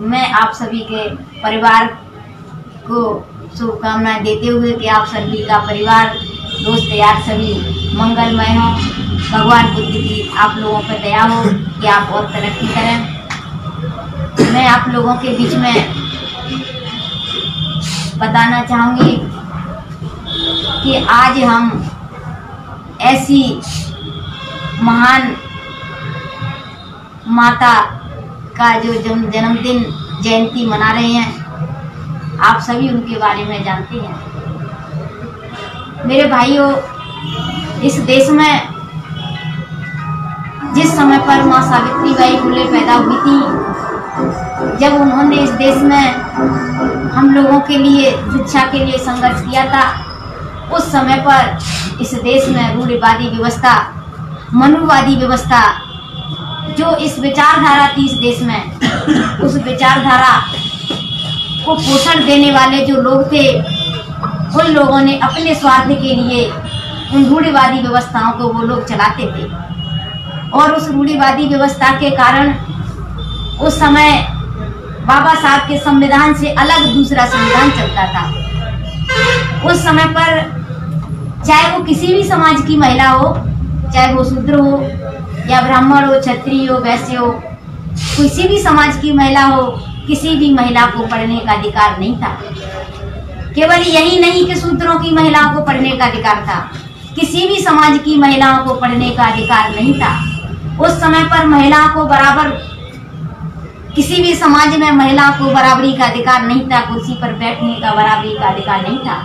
मैं आप सभी के परिवार को शुभकामनाएं देते हुए कि आप सभी का परिवार दोस्त यार सभी मंगलमय हो। भगवान बुद्ध की आप लोगों पर दया हो कि आप और तरक्की करें। मैं आप लोगों के बीच में बताना चाहूँगी कि आज हम ऐसी महान माता का जो जन्मदिन जयंती मना रहे हैं, आप सभी उनके बारे में जानते हैं। मेरे भाइयों, इस देश में जिस समय पर माँ सावित्रीबाई फुले पैदा हुई थी, जब उन्होंने इस देश में हम लोगों के लिए शिक्षा के लिए संघर्ष किया था, उस समय पर इस देश में रूढ़िवादी व्यवस्था, मनुवादी व्यवस्था, जो इस विचारधारा थी इस देश में, उस विचारधारा को पोषण देने वाले जो लोग थे, उन लोगों ने अपने स्वार्थ के लिए उन रूढ़िवादी व्यवस्थाओं को वो लोग चलाते थे। और उस रूढ़िवादी व्यवस्था के कारण उस समय बाबा साहब के संविधान से अलग दूसरा संविधान चलता था। उस समय पर चाहे वो किसी भी समाज की महिला हो, चाहे वो शूद्र हो या ब्राह्मण हो, क्षत्रिय हो, वैश्य हो, किसी भी समाज की महिला हो, किसी भी महिला को पढ़ने का अधिकार नहीं था। केवल यही नहीं कि शूद्रों की महिलाओं को पढ़ने का अधिकार था, किसी भी समाज की महिलाओं को पढ़ने का अधिकार नहीं था। उस समय पर महिलाओं को बराबर, किसी भी समाज में महिलाओं को बराबरी का अधिकार नहीं था, कुर्सी पर बैठने का बराबरी का अधिकार नहीं था।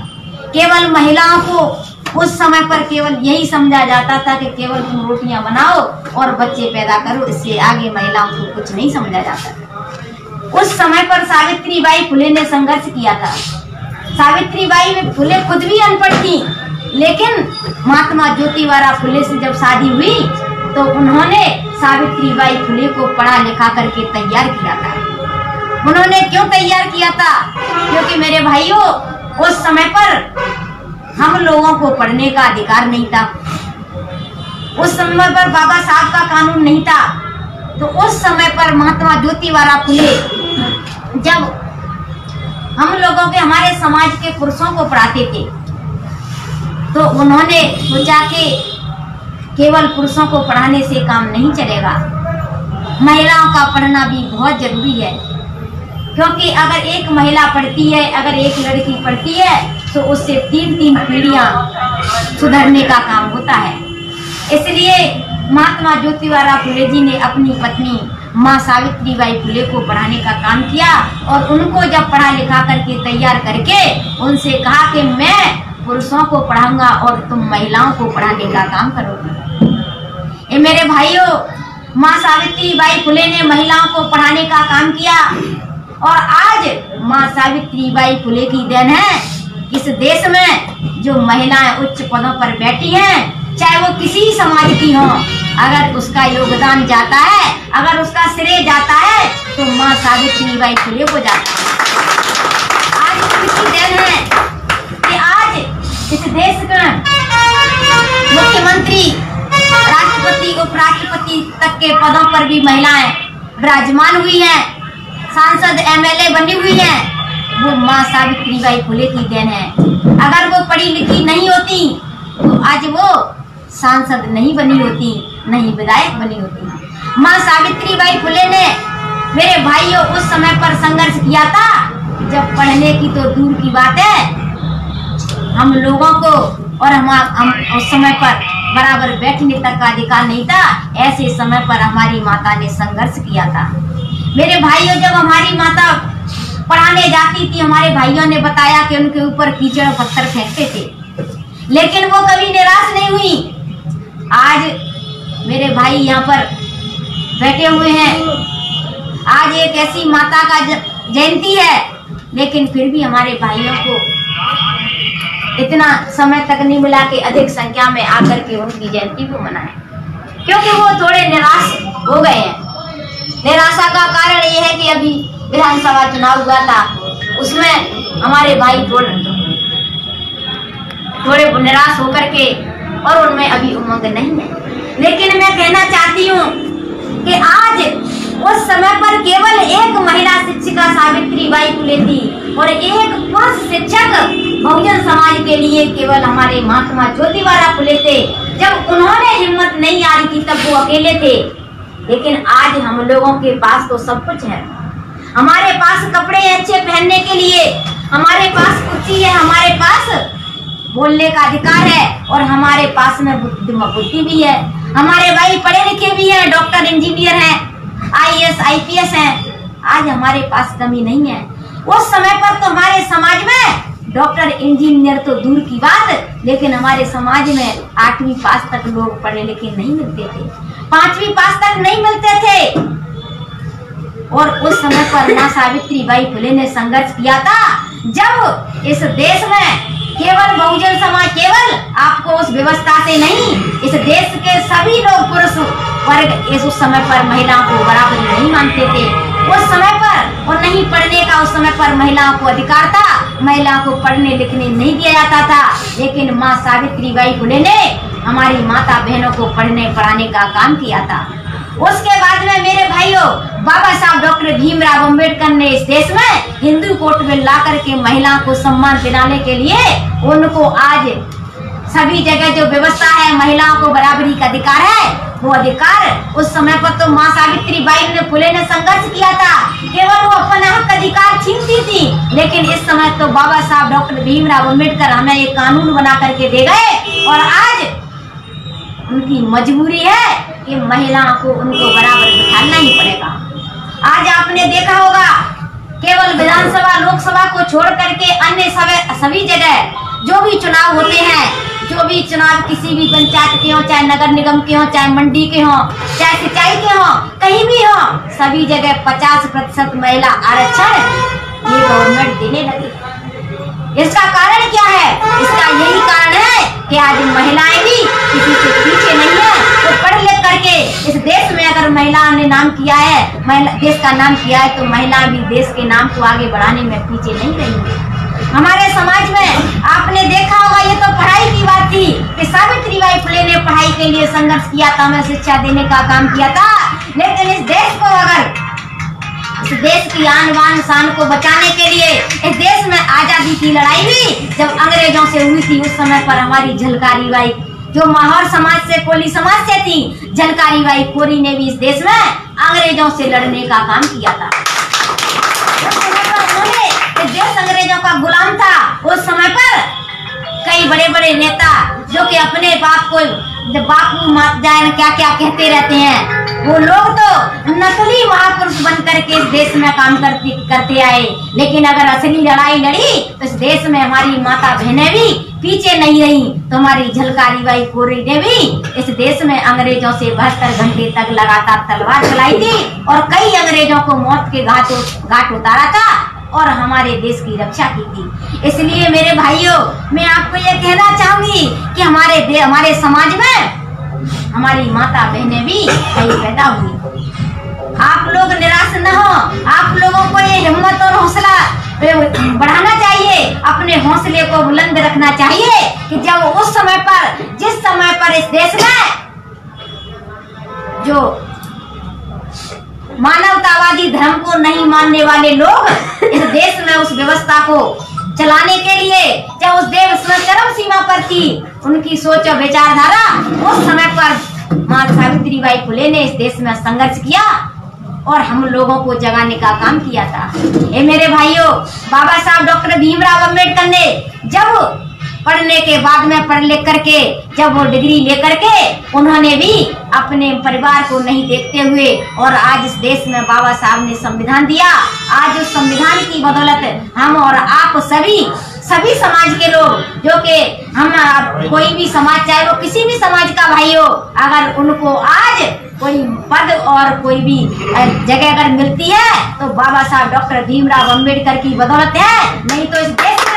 केवल महिलाओं को उस समय पर केवल यही समझा जाता था कि केवल तुम रोटियां बनाओ और बच्चे पैदा करो, इससे आगे महिलाओं को कुछ नहीं समझा जाता था। उस समय पर सावित्रीबाई फुले ने संघर्ष किया था। सावित्रीबाई फुले खुद भी अनपढ़ थी, लेकिन महात्मा ज्योतिबा फुले से जब शादी हुई तो उन्होंने सावित्रीबाई फुले को पढ़ा लिखा करके तैयार किया था। उन्होंने क्यों तैयार किया था? क्योंकि मेरे भाइयों, उस समय पर हम लोगों को पढ़ने का अधिकार नहीं था। उस समय पर बाबा साहब का कानून नहीं था। तो उस समय पर महात्मा ज्योतिबा फुले जब हम लोगों के, हमारे समाज के पुरुषों को पढ़ाते थे, तो उन्होंने सोचा कि केवल पुरुषों को पढ़ाने से काम नहीं चलेगा, महिलाओं का पढ़ना भी बहुत जरूरी है। क्योंकि अगर एक महिला पढ़ती है, अगर एक लड़की पढ़ती है, तो उससे 3-3 पीढ़ियां सुधरने का काम होता है। इसलिए महात्मा ज्योतिबा फुले जी ने अपनी पत्नी माँ सावित्रीबाई फुले को पढ़ाने का काम किया और उनको जब पढ़ा लिखा करके तैयार करके उनसे कहा कि मैं पुरुषों को पढ़ाऊंगा और तुम महिलाओं को पढ़ाने का काम करोगे। ये मेरे भाइयों, माँ सावित्रीबाई फुले ने महिलाओं को पढ़ाने का काम किया और आज माँ सावित्रीबाई फुले की देन है इस देश में जो महिलाएं उच्च पदों पर बैठी हैं, चाहे वो किसी समाज की हो, अगर उसका योगदान जाता है, अगर उसका श्रेय जाता है, तो माँ सावित्रीबाई फुले को जाता है। आज उसकी देन है कि आज इस देश का मुख्यमंत्री, राष्ट्रपति, उपराष्ट्रपति तक के पदों पर भी महिलाएं विराजमान हुई हैं, सांसद, MLA बनी हुई हैं। वो माँ सावित्रीबाई फुले की देन है। अगर वो पढ़ी लिखी नहीं होती तो आज वो सांसद नहीं बनी होती, नहीं विधायक बनी होती। माँ सावित्रीबाई फुले ने, मेरे भाइयों, उस समय पर संघर्ष किया था जब पढ़ने की तो दूर की बात है, हम लोगों को और हम उस समय पर बराबर बैठने तक का अधिकार नहीं था। ऐसे समय पर हमारी माता ने संघर्ष किया था। मेरे भाइयों, जब हमारी माता पढ़ाने जाती थी, हमारे भाइयों ने बताया कि उनके ऊपर कीचड़ पत्थर फेंकते थे, लेकिन वो कभी निराश नहीं हुई। आज मेरे भाई यहाँ पर बैठे हुए हैं, आज एक ऐसी माता का जयंती है, लेकिन फिर भी हमारे भाइयों को इतना समय तक नहीं मिला कि अधिक संख्या में आकर के उनकी जयंती को मनाएं, क्योंकि वो थोड़े निराश हो गए हैं। निराशा का कारण ये है कि अभी विधानसभा चुनाव हुआ था, उसमें हमारे भाई थोड़े निराश होकर के, और उनमें अभी उमंग नहीं है। लेकिन मैं कहना चाहती हूँ कि आज सावित्रीबाई फुले थी और एक पुरुष शिक्षक बहुजन समाज के लिए केवल हमारे महात्मा ज्योतिबा फुले थे। जब उन्होंने हिम्मत नहीं आ रही थी तब वो अकेले थे, लेकिन आज हम लोगों के पास तो सब कुछ है। हमारे पास कपड़े अच्छे पहनने के लिए, हमारे पास कुर्सी है, हमारे पास बोलने का अधिकार है और हमारे पास में बुद्धि भी है। हमारे भाई पढ़े लिखे भी हैं, डॉक्टर इंजीनियर हैं, IAS IPS हैं। आज हमारे पास कमी नहीं है। उस समय पर तो हमारे समाज में डॉक्टर इंजीनियर तो दूर की बात, लेकिन हमारे समाज में 8वीं पास तक लोग पढ़े लिखे नहीं मिलते थे, 5वीं पास तक नहीं मिलते थे। और उस समय पर माँ सावित्रीबाई फुले ने संघर्ष किया था, जब इस देश में केवल बहुजन समाज, केवल आपको उस व्यवस्था से नहीं, इस देश के सभी लोग पुरुष वर्ग इस उस समय पर महिलाओं को बराबर नहीं मानते थे। उस समय पर और नहीं पढ़ने का उस समय पर महिलाओं को अधिकार था, महिलाओं को पढ़ने लिखने नहीं दिया जाता था। लेकिन माँ सावित्रीबाई फुले ने हमारी माता बहनों को पढ़ने पढ़ाने का काम किया था। उसके बाद में मेरे भाइयों, बाबा साहब डॉक्टर भीमराव अंबेडकर ने इस देश में हिंदू कोर्ट में ला करके महिलाओं को सम्मान दिलाने के लिए उनको आज सभी जगह जो व्यवस्था है, महिलाओं को बराबरी का अधिकार है, वो अधिकार उस समय पर तो माँ सावित्रीबाई ने फुले ने संघर्ष किया था, केवल वो अपना हक अधिकार छीनती थी। लेकिन इस समय तो बाबा साहब डॉक्टर भीमराव अंबेडकर हमें एक कानून बना करके दे गए और आज उनकी मजबूरी है कि महिलाओं को उनको बराबर बिठाना ही पड़ेगा। आज आपने देखा होगा, केवल विधानसभा लोकसभा को छोड़ करके अन्य सभी जगह जो भी चुनाव होते हैं, जो भी चुनाव किसी भी पंचायत के हो, चाहे नगर निगम के हो, चाहे मंडी के हो, चाहे सिंचाई के हो, कहीं भी हो, सभी जगह 50% महिला आरक्षण ये गवर्नमेंट देने लगी। इसका कारण क्या है? इसका यही कारण है कि आज महिलाएं भी किसी से पीछे नहीं है। तो पढ़ लिख करके इस देश में अगर महिलाओं ने नाम किया है, देश का नाम किया है, तो महिला भी देश के नाम को आगे बढ़ाने में पीछे नहीं रही। हमारे समाज में आपने देखा होगा, ये तो पढ़ाई की बात थी कि सावित्रीबाई फुले ने पढ़ाई के लिए संघर्ष किया था, हमें शिक्षा देने का काम किया था। लेकिन इस देश को, अगर इस देश की आन बान शान को बचाने के लिए इस देश में आजादी की लड़ाई भी जब अंग्रेजों से हुई थी, उस समय पर हमारी झलकारी बाई जो माहौर समाज से, कोली समाज से थी, झलकारी बाई कोरी ने भी इस देश में अंग्रेजों से लड़ने का काम किया था। उस समय पर उन्होंने इस देश अंग्रेजों का गुलाम था। उस समय पर कई बड़े बड़े नेता जो कि अपने बाप को बापू मात जाए क्या क्या कहते रहते हैं, वो लोग तो नकली महापुरुष बन करके इस देश में काम करते आए। लेकिन अगर असली लड़ाई लड़ी तो इस देश में हमारी माता बहनें भी पीछे नहीं रही। तो हमारी झलकारी बाई कोरी ने भी इस देश में अंग्रेजों से 72 घंटे तक लगातार तलवार चलाई थी और कई अंग्रेजों को मौत के घाट उतारा था और हमारे देश की रक्षा की थी। इसलिए मेरे भाइयों, मैं आपको ये कहना चाहूंगी कि हमारे समाज में हमारी माता बहनें भी कई पैदा हुई। आप लोग निराश न हो, आप लोगों को ये हिम्मत और हौसला बढ़ाना चाहिए, अपने हौसले को बुलंद रखना चाहिए कि जब उस समय पर, जिस समय पर इस देश में जो मानवतावादी धर्म को नहीं मानने वाले लोग इस देश में उस व्यवस्था को चलाने के लिए, जब उस देश में चरम सीमा पर थी, उनकी सोच और विचारधारा, उस समय पर माँ सावित्रीबाई फुले ने इस देश में संघर्ष किया और हम लोगों को जगाने का काम किया था। ये मेरे भाइयों, बाबा साहब डॉक्टर भीमराव अंबेडकर ने जब पढ़ने के बाद में पढ़ लिख करके जब वो डिग्री लेकर के उन्होंने भी अपने परिवार को नहीं देखते हुए और आज इस देश में बाबा साहब ने संविधान दिया। आज उस संविधान की बदौलत हम और आप सभी समाज के लोग, जो कि हम कोई भी समाज, चाहे वो किसी भी समाज का भाई हो, अगर उनको आज कोई पद और कोई भी जगह अगर मिलती है तो बाबा साहब डॉक्टर भीमराव अंबेडकर की बदौलत है। नहीं तो इस देश में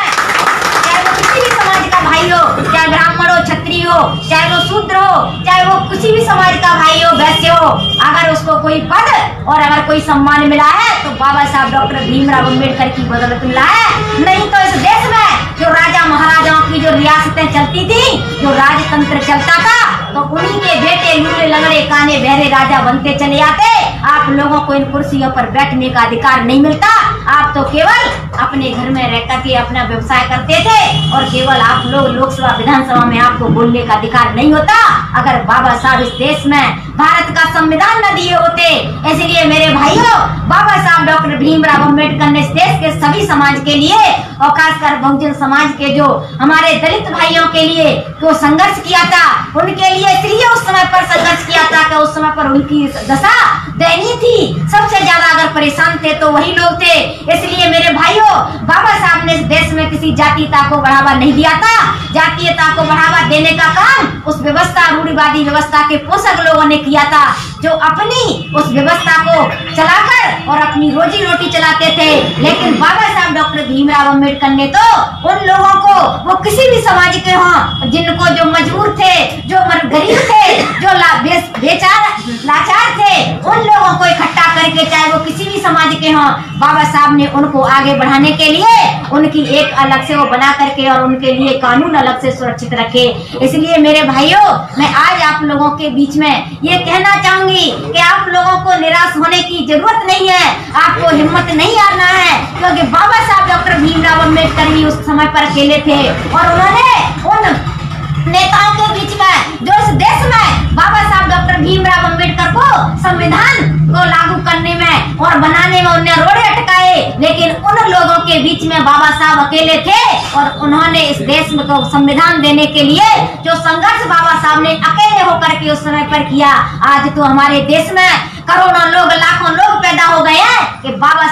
चाहे वो किसी भी समाज का भाई हो, चाहे ब्राह्मण हो, क्षत्रिय हो, चाहे वो शूद्र हो, चाहे वो किसी भी समाज का भाई हो, वैश्य हो, अगर उसको कोई पद और अगर कोई सम्मान मिला है तो बाबा साहब डॉक्टर भीमराव अंबेडकर की बदौलत मिला है। नहीं तो इस देश में जो राजा महाराजाओं की जो रियासतें चलती थी, जो राजतंत्र चलता था, तो उन्हीं के बेटे लूले लंगड़े काने बहरे राजा बनते चले आते। आप आप लोगों को इन कुर्सियों पर बैठने का अधिकार नहीं मिलता। आप तो केवल अपने घर में रह करके अपना व्यवसाय करते थे और केवल आप लोग लोकसभा विधानसभा में आपको बोलने का अधिकार नहीं होता। अगर बाबा साहब इस देश में भारत का संविधान न दिए होते, इसलिए मेरे भाइयों, बाबा साहब डॉक्टर भीमराव अम्बेडकर ने इस देश के सभी समाज के लिए और खासकर बहुजन समाज के जो हमारे दलित भाइयों के लिए जो संघर्ष किया था, उनके लिए इसलिए उस समय पर संघर्ष किया था कि उस समय पर उनकी दशा दयनीय थी। सबसे ज्यादा अगर परेशान थे तो वही लोग थे। इसलिए मेरे भाइयों, बाबा साहब ने इस देश में किसी जातीयता को बढ़ावा नहीं दिया था। जातीयता को बढ़ावा देने का काम उस व्यवस्था, रूढ़िवादी व्यवस्था के पोषक लोगों ने किया था, जो अपनी उस व्यवस्था को चलाकर और अपनी रोजी रोटी चलाते थे। लेकिन बाबा साहब डॉक्टर भीमराव अम्बेडकर ने तो उन लोगों को, वो किसी भी समाज के हों, जिनको जो मजबूर थे, जो गरीब थे, जो लाचार थे, उन लोगों को इकट्ठा करके, चाहे वो किसी भी समाज के हों, बाबा साहब ने उनको आगे बढ़ाने के लिए उनकी एक अलग से वो बना करके और उनके लिए कानून अलग से सुरक्षित रखे। इसलिए मेरे भाइयों, मैं आज आप लोगों के बीच में ये कहना चाहूंगी कि आप लोगों को निराश होने की जरूरत नहीं है, आपको हिम्मत नहीं हारना है, क्योंकि बाबा साहब डॉक्टर भीमराव अम्बेडकर भी उस समय पर अकेले थे और उन्होंने उन नेताओं के बीच में जो इस देश में बाबा साहब डॉक्टर भीमराव अम्बेडकर को संविधान को लागू करने में और बनाने में उन्हें रोड़े अटकाए, लेकिन उन लोगों के बीच में बाबा साहब अकेले थे और उन्होंने इस देश में को संविधान देने के लिए जो संघर्ष बाबा साहब ने अकेले होकर के उस समय पर किया, आज तो हमारे देश में करोड़ों लोग, लाखों लोग पैदा हो गए हैं कि बाबा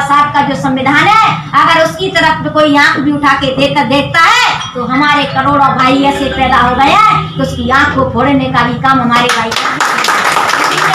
साहब का जो संविधान है, अगर उसकी तरफ कोई आंख भी उठा के देखता है तो हमारे करोड़ों भाई ऐसे पैदा हो गए हैं तो उसकी आंख को फोड़ने का भी काम हमारे भाई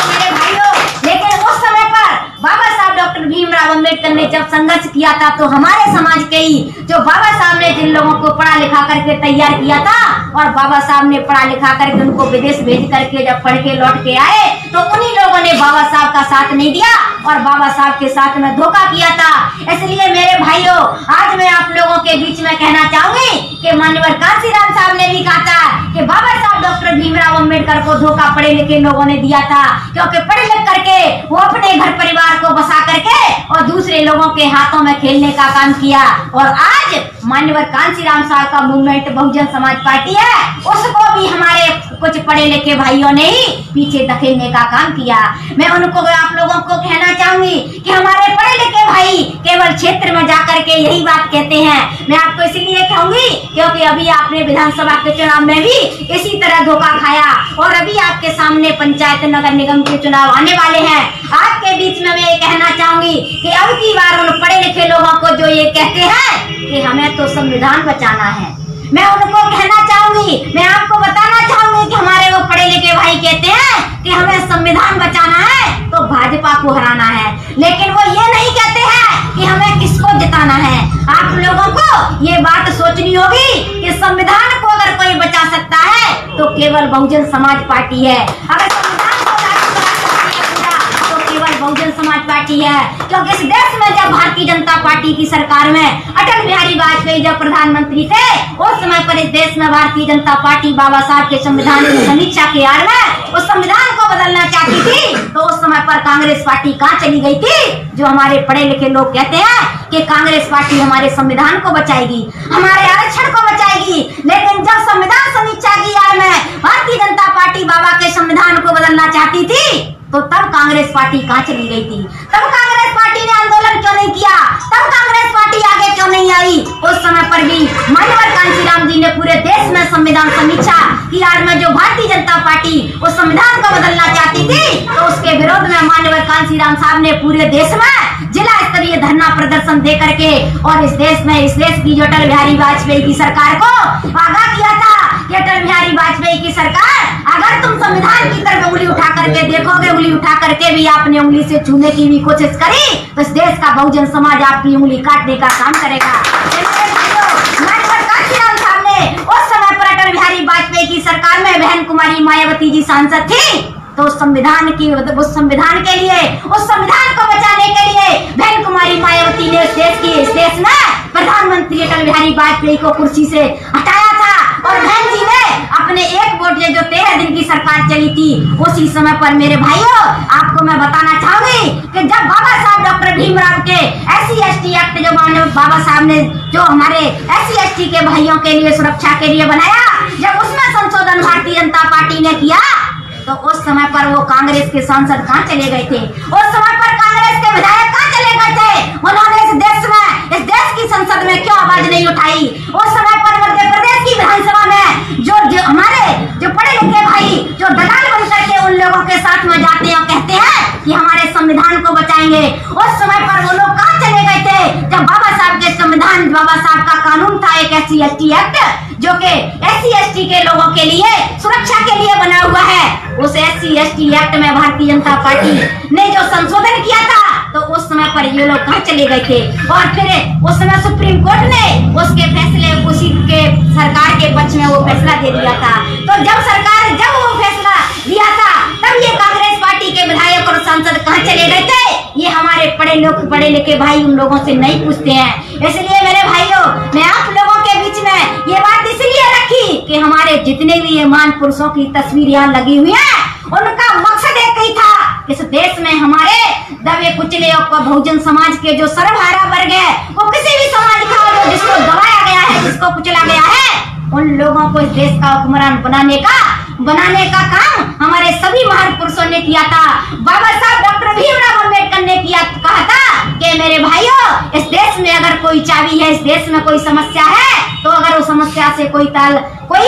मेरे भाइयों। लेकिन उस समय पर बाबा साहब डॉक्टर भीमराव अम्बेडकर ने जब संघर्ष किया था तो हमारे समाज के ही जो बाबा साहब ने जिन लोगों को पढ़ा लिखा करके तैयार किया था और बाबा साहब ने पढ़ा लिखा करके उनको विदेश भेज करके जब पढ़ के लौट के आए तो उन्हीं लोगों ने बाबा साहब का साथ नहीं दिया और बाबा साहब के साथ में धोखा किया था। इसलिए मेरे भाइयों, आज मैं आप लोगों के बीच में कहना चाहूंगी कि माननीय कांशीराम साहब ने भी कहा था कि बाबा साहब डॉक्टर भीमराव अम्बेडकर को धोखा पढ़े लिखे लोगों ने दिया था, क्योंकि पढ़ लिख करके वो अपने घर परिवार को बसा करके और दूसरे लोगों के हाथों में खेलने का काम किया। और आज माननीय कांशीराम साहब का मूवमेंट बहुजन समाज पार्टी है, उसको भी हमारे कुछ पढ़े लिखे भाइयों ने ही पीछे धकेलने का काम किया। मैं उनको, आप लोगों को कहना चाहूंगी कि हमारे पढ़े लिखे भाई केवल क्षेत्र में जाकर के यही बात कहते हैं। मैं आपको इसलिए कहूंगी क्योंकि अभी आपने विधानसभा के चुनाव में भी इसी तरह धोखा खाया और अभी आपके सामने पंचायत नगर निगम के चुनाव आने वाले हैं। आपके बीच में मैं ये कहना चाहूंगी कि अब की बार उन पढ़े लिखे लोगों को जो ये कहते हैं कि हमें तो संविधान बचाना है, मैं उनको कहना चाहूंगी, मैं आपको बताना चाहूंगी कि हमारे वो पढ़े लिखे भाई कहते हैं कि हमें संविधान बचाना है तो भाजपा को हराना है, लेकिन वो ये नहीं कहते हैं कि हमें किसको जिताना है। आप लोगों को ये बात सोचनी होगी कि संविधान को अगर कोई बचा सकता है तो केवल बहुजन समाज पार्टी है। अगर बहुजन समाज पार्टी है, क्योंकि इस देश में जब भारतीय जनता पार्टी की सरकार में अटल बिहारी वाजपेयी जब प्रधानमंत्री थे, उस समय पर इस देश में भारतीय जनता पार्टी बाबा साहब के संविधान की समीक्षा के आड़ में उस संविधान को बदलना चाहती थी, तो उस समय पर कांग्रेस पार्टी कहाँ चली गई थी। जो हमारे पढ़े लिखे लोग कहते हैं कि कांग्रेस पार्टी हमारे संविधान को बचाएगी, हमारे आरक्षण को बचाएगी, लेकिन जब संविधान समीक्षा की आड़ में भारतीय जनता पार्टी बाबा के संविधान को बदलना चाहती थी तो तब कांग्रेस पार्टी कहाँ चली गई थी। तब कांग्रेस पार्टी ने आंदोलन क्यों नहीं किया, तब कांग्रेस पार्टी आगे क्यों नहीं आई। उस समय पर भी माननीय कांशीराम जी ने पूरे देश में संविधान समीक्षा की आड़ में जो भारतीय जनता पार्टी उस संविधान को बदलना चाहती थी तो उसके विरोध में माननीय कांशीराम साहब ने पूरे देश में जिला स्तरीय धरना प्रदर्शन दे करके और इस देश की जो अटल बिहारी वाजपेयी की सरकार को आगाह किया था कि अटल बिहारी वाजपेयी की सरकार, अगर तुम संविधान की तरफ उंगली उठा करके देखोगे, उंगली उठा करके भी आपने उंगली से छूने की भी कोशिश करी तो इस देश का बहुजन समाज आपकी उंगली काटने का काम करेगा। कांशीराम साहब ने उस समय पर अटल बिहारी वाजपेयी की सरकार में बहन कुमारी मायावती जी सांसद थी, तो उस संविधान के लिए, उस संविधान को बचाने के लिए बहन कुमारी मायावती ने इस देश में प्रधानमंत्री अटल बिहारी वाजपेयी को कुर्सी से हटाया था और बहन जी ने अपने अपने एक वोट से जो 13 दिन की सरकार चली थी, उसी समय पर मेरे भाइयों आपको मैं बताना चाहूंगी कि जब बाबा साहब डॉक्टर भीमराव के SC/ST एक्ट जो बाबा साहब ने जो हमारे SC/ST के भाइयों के लिए सुरक्षा के लिए बनाया, जब उसमें संशोधन भारतीय जनता पार्टी ने किया, तो उस समय पर वो कांग्रेस के सांसद कहाँ चले गए थे? उस समय पर कांग्रेस के विधायक कहाँ चले गए थे? उन्होंने इस देश की संसद में क्यों आवाज नहीं उठाई? उस समय पर मध्य प्रदेश की विधानसभा में जो हमारे जो पढ़े लिखे भाई जो दलाल बन करके उन लोगों के साथ में जाते हैं और कहते हैं कि हमारे संविधान को बचाएंगे, उस समय पर वो लोग कहाँ चले गए थे? जब बाबा साहब के संविधान, बाबा साहब का कानून था एक SC/ST एक्ट जो कि SC/ST के लोगों के लिए सुरक्षा के लिए बना हुआ है, उस SC/ST एक्ट में भारतीय जनता पार्टी ने जो संशोधन किया था, तो उस समय पर ये लोग कहाँ चले गए थे? और फिर उस समय सुप्रीम कोर्ट ने उसके फैसले उसी के सरकार के पक्ष में वो फैसला दे दिया था। तो जब वो फैसला दिया था, तब ये कांग्रेस पार्टी के विधायक और सांसद कहाँ चले गए थे? ये हमारे पढ़े लिखे भाई उन लोगों से नहीं पूछते हैं। इसलिए मेरे भाइयों, मैं आप लोगों के बीच में ये बात इसलिए रखी कि हमारे जितने भी ये महान पुरुषों की तस्वीर यहाँ लगी हुई है, उनका मकसद एक ही था, इस देश में हमारे दबे कुचले और बहुजन समाज के जो सर्वहारा वर्ग है, वो किसी भी समाज का जो जिसको दबाया गया है, जिसको कुचला गया है, उन लोगों को इस देश का हुक्मरान बनाने का काम हमारे सभी महान पुरुषों ने किया था। बाबा साहब डॉक्टर भीमराव अम्बेडकर ने कहा था कि मेरे भाइयों, इस देश में अगर कोई चाबी है, इस देश में कोई समस्या है, तो अगर उस समस्या से कोई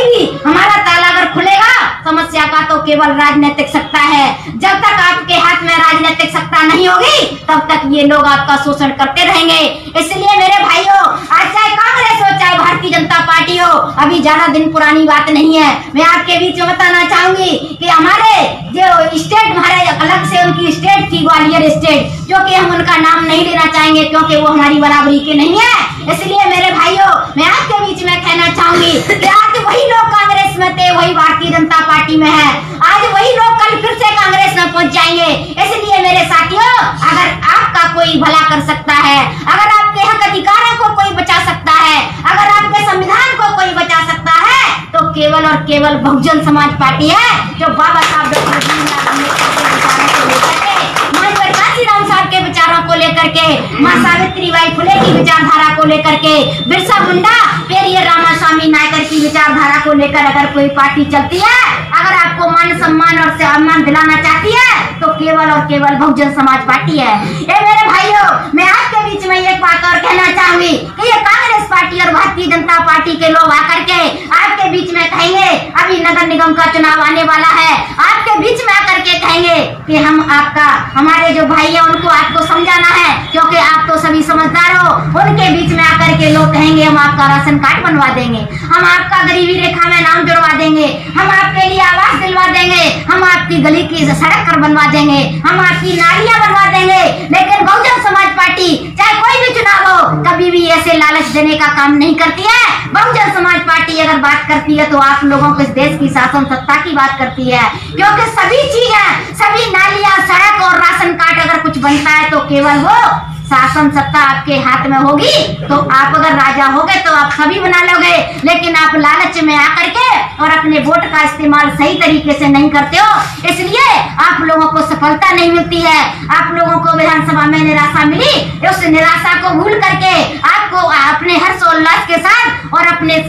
भी हमारा ताला अगर खुलेगा समस्या का, तो केवल राजनीतिक सत्ता है। जब तक आपके हाथ में राजनीतिक सत्ता नहीं होगी, तब तक ये लोग आपका शोषण करते रहेंगे। इसलिए मेरे भाइयों, आज चाहे कांग्रेस हो चाहे भारतीय जनता पार्टी हो, अभी ज्यादा दिन पुरानी बात नहीं है। मैं आपके बीच में बताना चाहूंगी कि हमारे जो स्टेट, हमारे अलग से उनकी स्टेट थी, ग्वालियर स्टेट, जो कि हम उनका नाम नहीं लेना चाहेंगे क्योंकि वो हमारी बराबरी के नहीं है। इसलिए मेरे भाइयों, मैं आपके बीच में कहना चाहूंगी कि आज वही लोग कांग्रेस में थे, वही भारतीय जनता पार्टी में है। आज वही लोग कल फिर से कांग्रेस में पहुंच जाएंगे। इसलिए मेरे साथियों, अगर आपका कोई भला कर सकता है, अगर आपके हक अधिकारों को कोई बचा सकता है, अगर आपके संविधान को कोई बचा सकता है, तो केवल और केवल बहुजन समाज पार्टी है, जो बाबा साहब डॉक्टर भीमराव अम्बेडकर के विचारों को लेकर के, महात्मा कांशीराम साहब के विचारों को लेकर के, माँ सावित्रीबाई फुले की विचारधारा को लेकर के, बिरसा मुंडा, पेरियर रामास्वामी नायकर की विचारधारा को लेकर अगर कोई पार्टी चलती है, अगर आपको मान सम्मान और सम्मान दिलाना चाहती है, तो केवल और केवल बहुजन समाज पार्टी है। ये मेरे भाइयों, मैं आपके बीच में एक बात और कहना चाहूंगी कि ये कांग्रेस पार्टी और भारतीय जनता पार्टी के लोग आकर के आपके बीच में कहेंगे, अभी नगर निगम का चुनाव आने वाला है, आपके बीच में आकर के कहेंगे कि हमारे जो भाई है उनको आपको समझाना है, क्योंकि आप तो सभी समझदार हो। उनके बीच में आकर के लोग कहेंगे हम आपका राशन कार्ड बनवा देंगे, हम आपका गरीबी रेखा में नाम जुड़वा देंगे, हम आपके लिए आवास दिलवा देंगे, हम आपकी गली की सड़क कर बनवा देंगे, हम आपकी नालियां बनवा देंगे। लेकिन बहुजन समाज पार्टी चाहे कोई भी चुनाव हो, कभी भी ऐसे लालच देने का काम नहीं करती है। बहुजन समाज पार्टी अगर बात करती है तो आप लोगों को इस देश की शासन सत्ता की बात करती है, क्योंकि सभी चीजें, सभी नालियां, सड़क और राशन कार्ड अगर कुछ बनता है तो केवल वो शासन सत्ता आपके हाथ में होगी। तो आप अगर राजा होगे तो आप सभी बना लोगे, लेकिन आप लालच में आकर के और अपने वोट का इस्तेमाल सही तरीके से नहीं करते हो, इसलिए आप लोगों को सफलता नहीं मिलती है। आप लोगों को विधानसभा में निराशा मिली, उस निराशा को भूल करके आपको अपने हर्षोल्लास के साथ और अपने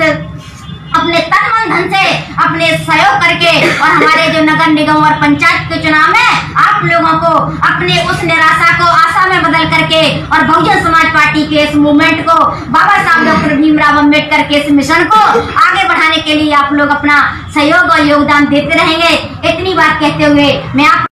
तन मन धन से अपने सहयोग करके और हमारे जो नगर निगम और पंचायत के चुनाव में आप लोगों को अपने उस निराशा को आशा में बदल करके और बहुजन समाज पार्टी के इस मूवमेंट को, बाबा साहब डॉक्टर भीमराव अम्बेडकर के इस मिशन को आगे बढ़ाने के लिए आप लोग अपना सहयोग और योगदान देते रहेंगे। इतनी बात कहते हुए मैं आप